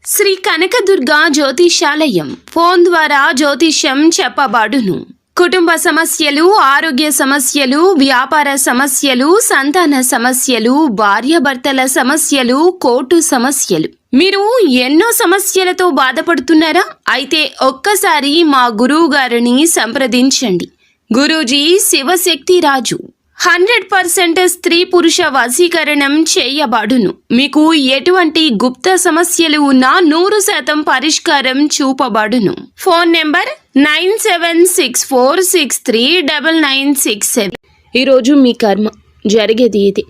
Shri Kanakadurga జ్యోతిషాలయం phone ద్వారా జ్యోతిష్యం చెప్పబడును. కుటుంబ సమస్యలు, ఆరోగ్య సమస్యలు, వ్యాపార సమస్యలు, సంతాన సమస్యలు, భార్యాభర్తల సమస్యలు, కోర్టు సమస్యలు. మీరు ఎన్నో సమస్యలతో బాధపడుతున్నారా? అయితే ఒక్కసారి మా గురువు గారిని సంప్రదించండి. గురూజీ శివశక్తి రాజు 100% స్త్రీ పురుష వశీకరణం చేయబడును. మీకు ఎటువంటి గుప్త సమస్యలు ఉన్నా 100% పరిష్కారం చూపబడును. Phone number 9764639967. ఈరోజు మీ కర్మ జరిగేది ఇది,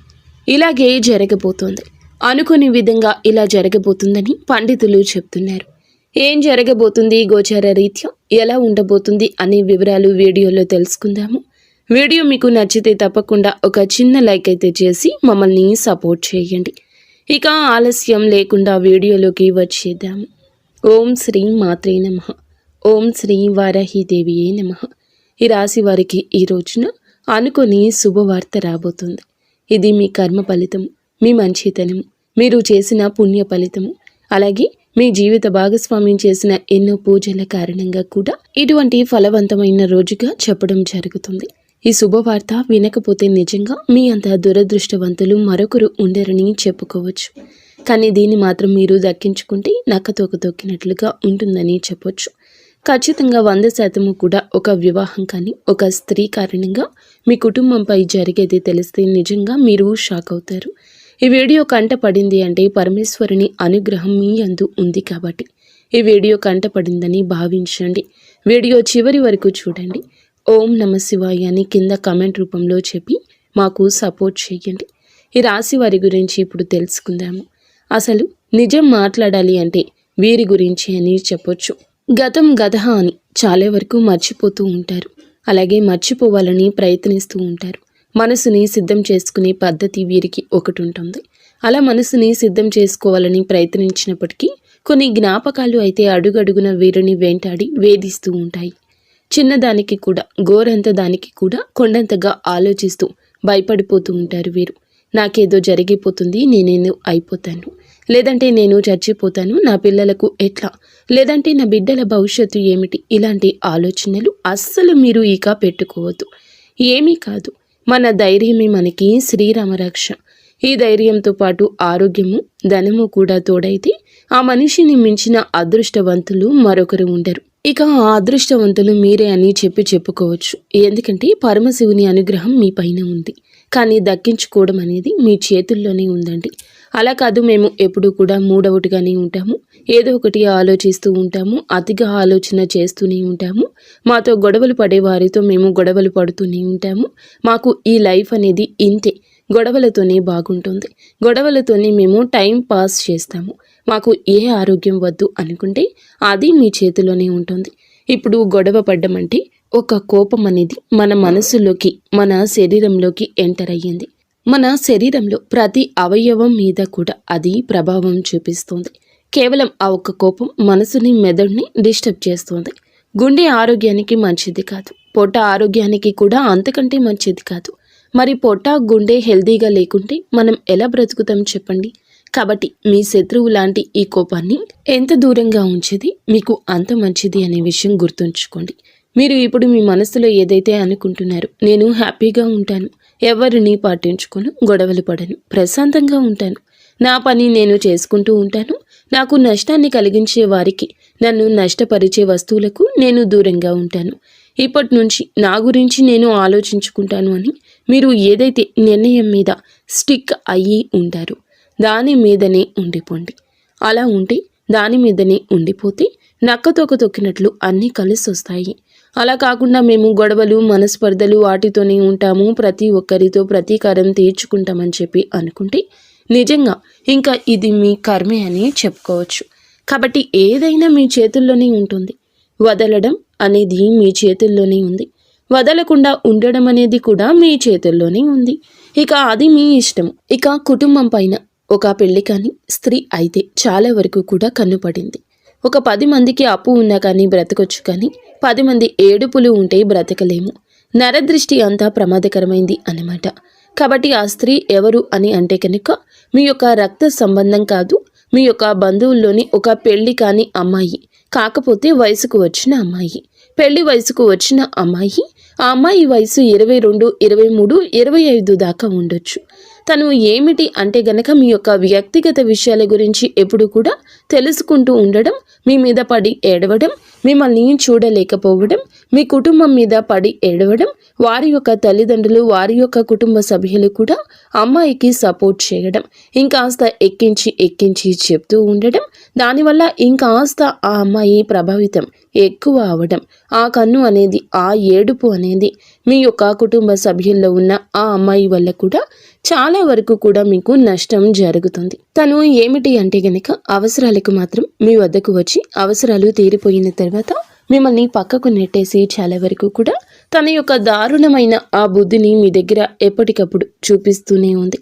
ఇలాగే జరగబోతోంది. అనుకునే విధంగా ఇలా జరగబోతుందని పండితులు చెప్తున్నారు. ఏం జరగబోతుంది, గోచార రీత్యా ఎలా ఉండబోతుంది అనే వివరాలు వీడియోలో తెలుసుకుందాము. వీడియో మీకు నచ్చితే తప్పకుండా ఒక చిన్న లైక్ అయితే చేసి మమ్మల్ని సపోర్ట్ చేయండి. ఇక ఆలస్యం లేకుండా వీడియోలోకి వచ్చేద్దాము. ఓం శ్రీ మాత్రే నమః. ఓం శ్రీ వారాహిదేవియే నమః. ఈ రాశి వారికి ఈ రోజున అనుకొని శుభవార్త రాబోతుంది. ఇది మీ కర్మ ఫలితము, మీ మంచితనము, మీరు చేసిన పుణ్య ఫలితము, అలాగే మీ జీవిత భాగస్వామ్యం చేసిన ఎన్నో పూజల కారణంగా కూడా ఇటువంటి ఫలవంతమైన రోజుగా చెప్పడం జరుగుతుంది. ఈ శుభవార్త వినకపోతే నిజంగా మీ అంత దురదృష్టవంతులు మరొకరు ఉండరని చెప్పుకోవచ్చు. కానీ దీన్ని మాత్రం మీరు దక్కించుకుంటే నక్కతోక తొక్కినట్లుగా ఉంటుందని చెప్పొచ్చు. ఖచ్చితంగా 100% కూడా ఒక వివాహం కానీ ఒక స్త్రీ కారణంగా మీ కుటుంబంపై జరిగేది తెలిస్తే నిజంగా మీరు షాక్ అవుతారు. ఈ వీడియో కంట పడింది అంటే పరమేశ్వరుని అనుగ్రహం మీ యందు ఉంది కాబట్టి ఈ వీడియో కంట పడిందని భావించండి. వీడియో చివరి వరకు చూడండి. ఓం నమ శివాయ అని కింద కామెంట్ రూపంలో చెప్పి మాకు సపోర్ట్ చేయండి. ఈ రాశి వారి గురించి ఇప్పుడు తెలుసుకుందాము. అసలు నిజం మాట్లాడాలి అంటే వీరి గురించి అని చెప్పొచ్చు. గతం గతహ అని చాలా వరకు మర్చిపోతూ ఉంటారు. అలాగే మర్చిపోవాలని ప్రయత్నిస్తూ ఉంటారు. మనసుని సిద్ధం చేసుకునే పద్ధతి వీరికి ఒకటి ఉంటుంది. అలా మనసుని సిద్ధం చేసుకోవాలని ప్రయత్నించినప్పటికీ కొన్ని జ్ఞాపకాలు అయితే అడుగడుగున వీరిని వెంటాడి వేధిస్తూ ఉంటాయి. చిన్నదానికి కూడా, గోరంత దానికి కూడా కొండంతగా ఆలోచిస్తూ భయపడిపోతూ ఉంటారు వీరు. నాకేదో జరిగిపోతుంది, నేనేదో అయిపోతాను, లేదంటే నేను చచ్చిపోతాను, నా పిల్లలకు ఎట్లా, లేదంటే నా బిడ్డల భవిష్యత్తు ఏమిటి, ఇలాంటి ఆలోచనలు అస్సలు మీరు ఇక పెట్టుకోవద్దు. ఏమీ కాదు, మన ధైర్యమే మనకి శ్రీరామరక్ష. ఈ ధైర్యంతో పాటు ఆరోగ్యము, ధనము కూడా తోడైతే ఆ మనిషిని మించిన అదృష్టవంతులు మరొకరు ఉండరు. ఇక ఆ అదృష్టవంతులు మీరే అని చెప్పుకోవచ్చు. ఎందుకంటే పరమశివుని అనుగ్రహం మీ పైన ఉంది. కానీ దక్కించుకోవడం అనేది మీ చేతుల్లోనే ఉందండి. అలా కాదు, మేము ఎప్పుడూ కూడా మూడవటిగానే ఉంటాము, ఏదో ఒకటి ఆలోచిస్తూ ఉంటాము, అతిగా ఆలోచన చేస్తూనే ఉంటాము, మాతో గొడవలు పడే వారితో మేము గొడవలు పడుతూనే ఉంటాము, మాకు ఈ లైఫ్ అనేది ఇంతే, గొడవలతోనే బాగుంటుంది, గొడవలతోనే మేము టైం పాస్ చేస్తాము, మాకు ఏ ఆరోగ్యం వద్దు అనుకుంటే అది మీ చేతిలోనే ఉంటుంది. ఇప్పుడు గొడవ పడ్డమంటే ఒక కోపం అనేది మన మనసులోకి, మన శరీరంలోకి ఎంటర్ అయ్యింది. మన శరీరంలో ప్రతి అవయవం మీద కూడా అది ప్రభావం చూపిస్తుంది. కేవలం ఆ ఒక్క కోపం మనసుని, మెదడుని డిస్టర్బ్ చేస్తుంది. గుండె ఆరోగ్యానికి మంచిది కాదు, పొట్ట ఆరోగ్యానికి కూడా అంతకంటే మంచిది కాదు. మరి పొట్ట, గుండె హెల్దీగా లేకుంటే మనం ఎలా బ్రతుకుతాం చెప్పండి? కాబట్టి మీ శత్రువు లాంటి ఈ కోపాన్ని ఎంత దూరంగా ఉంచేది మీకు అంత మంచిది అనే విషయం గుర్తుంచుకోండి. మీరు ఇప్పుడు మీ మనసులో ఏదైతే అనుకుంటున్నారో, నేను హ్యాపీగా ఉంటాను, ఎవరిని పట్టించుకోను, గొడవలు పడను, ప్రశాంతంగా ఉంటాను, నా పని నేను చేసుకుంటూ ఉంటాను, నాకు నష్టాన్ని కలిగించే వారికి, నన్ను నష్టపరిచే వస్తువులకు నేను దూరంగా ఉంటాను, ఇప్పటి నుంచి నా గురించి నేను ఆలోచించుకుంటాను అని మీరు ఏదైతే నిర్ణయం మీద స్టిక్ అయ్యి ఉంటారో దాని మీదనే ఉండిపోండి. అలా ఉంటే, దాని మీదనే ఉండిపోతే నక్కతోక తొక్కినట్లు అన్నీ కలిసి వస్తాయి. అలా కాకుండా మేము గొడవలు, మనస్పర్ధలు వాటితోనే ఉంటాము, ప్రతి ఒక్కరితో ప్రతీకారం తీర్చుకుంటామని చెప్పి అనుకుంటే నిజంగా ఇంకా ఇది మీ కర్మే అని చెప్పుకోవచ్చు. కాబట్టి ఏదైనా మీ చేతుల్లోనే ఉంటుంది. వదలడం అనేది మీ చేతుల్లోనే ఉంది, వదలకుండా ఉండడం అనేది కూడా మీ చేతుల్లోనే ఉంది. ఇక అది మీ ఇష్టం. ఇక కుటుంబం పైన ఒక పెళ్లి కానీ స్త్రీ అయితే చాలా వరకు కూడా కన్నుపడింది. ఒక 10 మందికి అప్పు ఉన్నా కానీ బ్రతకొచ్చు, కానీ 10 మంది ఏడుపులు ఉంటే బ్రతకలేము. నరదృష్టి అంతా ప్రమాదకరమైంది అన్నమాట. కాబట్టి ఆ స్త్రీ ఎవరు అని అంటే కనుక మీ యొక్క రక్త సంబంధం కాదు, మీ యొక్క బంధువుల్లోని ఒక పెళ్లి కాని అమ్మాయి, కాకపోతే వయసుకు వచ్చిన అమ్మాయి, పెళ్లి వయసుకు వచ్చిన అమ్మాయి. ఆ అమ్మాయి వయసు 22, 23, 25 దాకా ఉండొచ్చు. తను ఏమిటి అంటే గనక మీ యొక్క వ్యక్తిగత విషయాల గురించి ఎప్పుడు కూడా తెలుసుకుంటూ ఉండడం, మీ మీద పడి ఏడవడం, మిమ్మల్ని చూడలేకపోవడం, మీ కుటుంబం మీద పడి ఏడవడం, వారి యొక్క తల్లిదండ్రులు, వారి యొక్క కుటుంబ సభ్యులు కూడా అమ్మాయికి సపోర్ట్ చేయడం, ఇంకాస్త ఎక్కించి చెప్తూ ఉండడం, దానివల్ల ఇంకాస్త ఆ అమ్మాయి ప్రభావితం ఎక్కువ అవడం, ఆ కన్ను అనేది, ఆ ఏడుపు అనేది మీ యొక్క కుటుంబ సభ్యుల్లో ఉన్న ఆ అమ్మాయి వల్ల కూడా చాలా వరకు కూడా మీకు నష్టం జరుగుతుంది. తను ఏమిటి అంటే గనక అవసరాలకు మాత్రం మీ వద్దకు వచ్చి అవసరాలు తీరిపోయిన తర్వాత మిమ్మల్ని పక్కకు నెట్టేసి చాలా వరకు కూడా తన యొక్క దారుణమైన ఆ బుద్ధిని మీ దగ్గర ఎప్పటికప్పుడు చూపిస్తూనే ఉంది.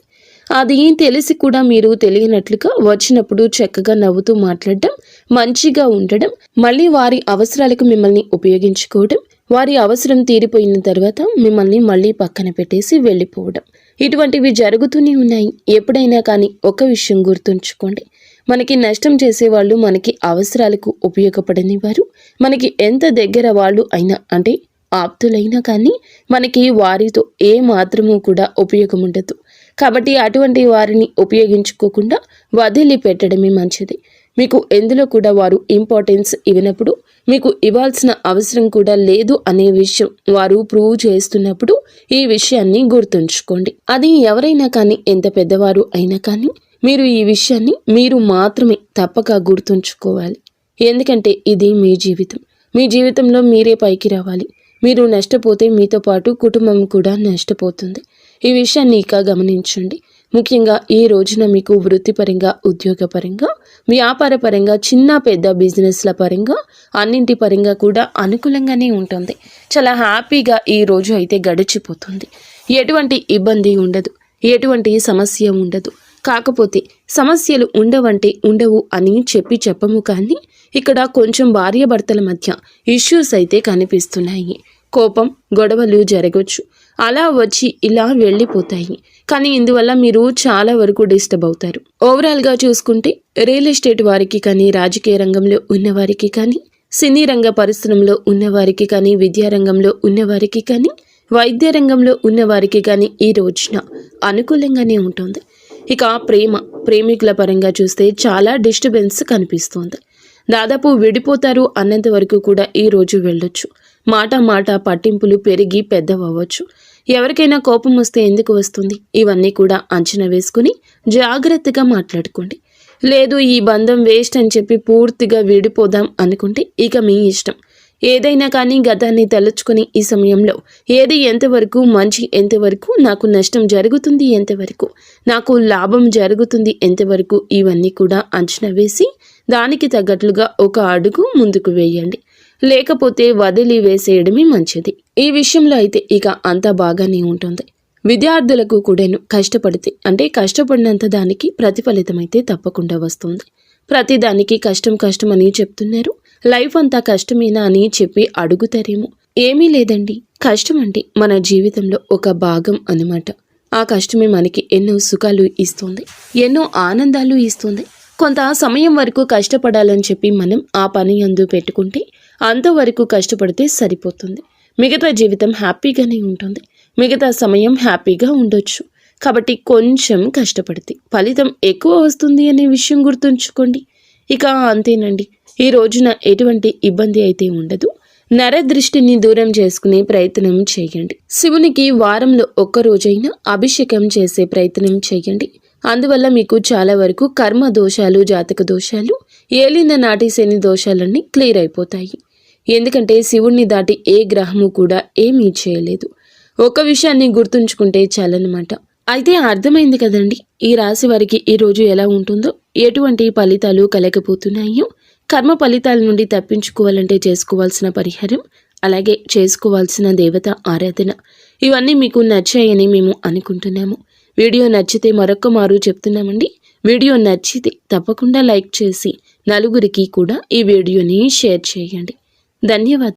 అది తెలిసి కూడా మీరు తెలియనట్లుగా వచ్చినప్పుడు చక్కగా నవ్వుతూ మాట్లాడడం, మంచిగా ఉండడం, మళ్ళీ వారి అవసరాలకు మిమ్మల్ని ఉపయోగించుకోవడం, వారి అవసరం తీరిపోయిన తర్వాత మిమ్మల్ని మళ్ళీ పక్కన పెట్టేసి వెళ్ళిపోవడం, ఇటువంటివి జరుగుతూనే ఉన్నాయి. ఎప్పుడైనా కానీ ఒక విషయం గుర్తుంచుకోండి, మనకి నష్టం చేసేవాళ్ళు మనకి అవసరాలకు ఉపయోగపడని వారు, మనకి ఎంత దగ్గర వాళ్ళు అయినా అంటే ఆప్తులైనా కానీ మనకి వారితో ఏ మాత్రమూ కూడా ఉపయోగం ఉండదు. కాబట్టి అటువంటి వారిని ఉపయోగించుకోకుండా వదిలిపెట్టడమే మంచిది. మీకు ఎందులో కూడా వారు ఇంపార్టెన్స్ ఇవ్వనప్పుడు, మీకు ఇవ్వాల్సిన అవసరం కూడా లేదు అనే విషయం వారు ప్రూవ్ చేస్తున్నప్పుడు ఈ విషయాన్ని గుర్తుంచుకోండి. అది ఎవరైనా కానీ, ఎంత పెద్దవారు అయినా కానీ మీరు ఈ విషయాన్ని మీరు మాత్రమే తప్పక గుర్తుంచుకోవాలి. ఎందుకంటే ఇది మీ జీవితం. మీ జీవితంలో మీరే పైకి రావాలి. మీరు నష్టపోతే మీతో పాటు కుటుంబం కూడా నష్టపోతుంది. ఈ విషయాన్ని ఇక గమనించండి. ముఖ్యంగా ఈ రోజున మీకు వృత్తిపరంగా, ఉద్యోగపరంగా, వ్యాపారపరంగా, చిన్న పెద్ద బిజినెస్ల పరంగా, అన్నింటి పరంగా కూడా అనుకూలంగానే ఉంటుంది. చాలా హ్యాపీగా ఈ రోజు అయితే గడిచిపోతుంది. ఎటువంటి ఇబ్బంది ఉండదు, ఎటువంటి సమస్య ఉండదు. కాకపోతే సమస్యలు ఉండవంటే ఉండవు అని చెప్పము, కానీ ఇక్కడ కొంచెం భార్యాభర్తల మధ్య ఇష్యూస్ అయితే కనిపిస్తున్నాయి. కోపం, గొడవలు జరగవచ్చు. అలా వచ్చి ఇలా వెళ్ళిపోతాయి. కానీ ఇందువల్ల మీరు చాలా వరకు డిస్టర్బ్ అవుతారు. ఓవరాల్గా చూసుకుంటే రియల్ ఎస్టేట్ వారికి కానీ, రాజకీయ రంగంలో ఉన్నవారికి కానీ, సినీ రంగ పరిశ్రమలో ఉన్నవారికి కానీ, విద్యారంగంలో ఉన్నవారికి కానీ, వైద్య రంగంలో ఉన్నవారికి కానీ ఈ రోజున అనుకూలంగానే ఉంటుంది. ఇక ప్రేమికుల పరంగా చూస్తే చాలా డిస్టర్బెన్స్ కనిపిస్తుంది. దాదాపు విడిపోతారు అన్నంత వరకు కూడా ఈ రోజు వెళ్ళొచ్చు. మాట పట్టింపులు పెరిగి పెద్దవవచ్చు. ఎవరికైనా కోపం వస్తే ఎందుకు వస్తుంది, ఇవన్నీ కూడా అంచనా వేసుకుని జాగ్రత్తగా మాట్లాడుకోండి. లేదు ఈ బంధం వేస్ట్ అని చెప్పి పూర్తిగా విడిపోదాం అనుకుంటే ఇక మీ ఇష్టం. ఏదైనా కానీ గతాన్ని తలుచుకొని ఈ సమయంలో ఏది ఎంతవరకు మంచి, ఎంతవరకు నాకు నష్టం జరుగుతుంది, ఎంతవరకు నాకు లాభం జరుగుతుంది, ఎంతవరకు ఇవన్నీ కూడా అంచనా వేసి దానికి తగ్గట్లుగా ఒక అడుగు ముందుకు వేయండి. లేకపోతే వదిలి వేసేయడమే మంచిది. ఈ విషయంలో అయితే ఇక అంతా బాగానే ఉంటుంది. విద్యార్థులకు కూడాను కష్టపడితే అంటే కష్టపడినంత దానికి ప్రతిఫలితం అయితే తప్పకుండా వస్తుంది. ప్రతిదానికి కష్టం అని చెప్తున్నారు. లైఫ్ అంతా కష్టమేనా అని చెప్పి అడుగుతారేమో. ఏమీ లేదండి, కష్టం అంటే మన జీవితంలో ఒక భాగం అన్నమాట. ఆ కష్టమే మనకి ఎన్నో సుఖాలు ఇస్తుంది, ఎన్నో ఆనందాలు ఇస్తుంది. కొంత సమయం వరకు కష్టపడాలని చెప్పి మనం ఆ పని అందు పెట్టుకుంటే అంతవరకు కష్టపడితే సరిపోతుంది. మిగతా జీవితం హ్యాపీగానే ఉంటుంది, మిగతా సమయం హ్యాపీగా ఉండొచ్చు. కాబట్టి కొంచెం కష్టపడితే ఫలితం ఎక్కువ వస్తుంది అనే విషయం గుర్తుంచుకోండి. ఇక అంతేనండి, ఈ రోజున ఎటువంటి ఇబ్బంది అయితే ఉండదు. నరదృష్టిని దూరం చేసుకునే ప్రయత్నం చేయండి. శివునికి వారంలో ఒక్కరోజైనా అభిషేకం చేసే ప్రయత్నం చేయండి. అందువల్ల మీకు చాలా వరకు కర్మ దోషాలు, జాతక దోషాలు, ఏలిన నాటి శని దోషాలన్నీ క్లియర్ అయిపోతాయి. ఎందుకంటే శివుణ్ణి దాటి ఏ గ్రహము కూడా ఏమీ చేయలేదు. ఒక విషయాన్ని గుర్తుంచుకుంటే చాలన్నమాట. అయితే అర్థమైంది కదండి, ఈ రాశి వారికి ఈ రోజు ఎలా ఉంటుందో, ఎటువంటి ఫలితాలు కలగబోతున్నాయో, కర్మ ఫలితాల నుండి తప్పించుకోవాలంటే చేసుకోవాల్సిన పరిహారం, అలాగే చేసుకోవాల్సిన దేవత ఆరాధన, ఇవన్నీ మీకు నచ్చాయని మేము అనుకుంటున్నాము. వీడియో నచ్చితే మరొక్క మారు చెప్తున్నామండి, వీడియో నచ్చితే తప్పకుండా లైక్ చేసి నలుగురికి కూడా ఈ వీడియోని షేర్ చేయండి. ధన్యవాదాలు.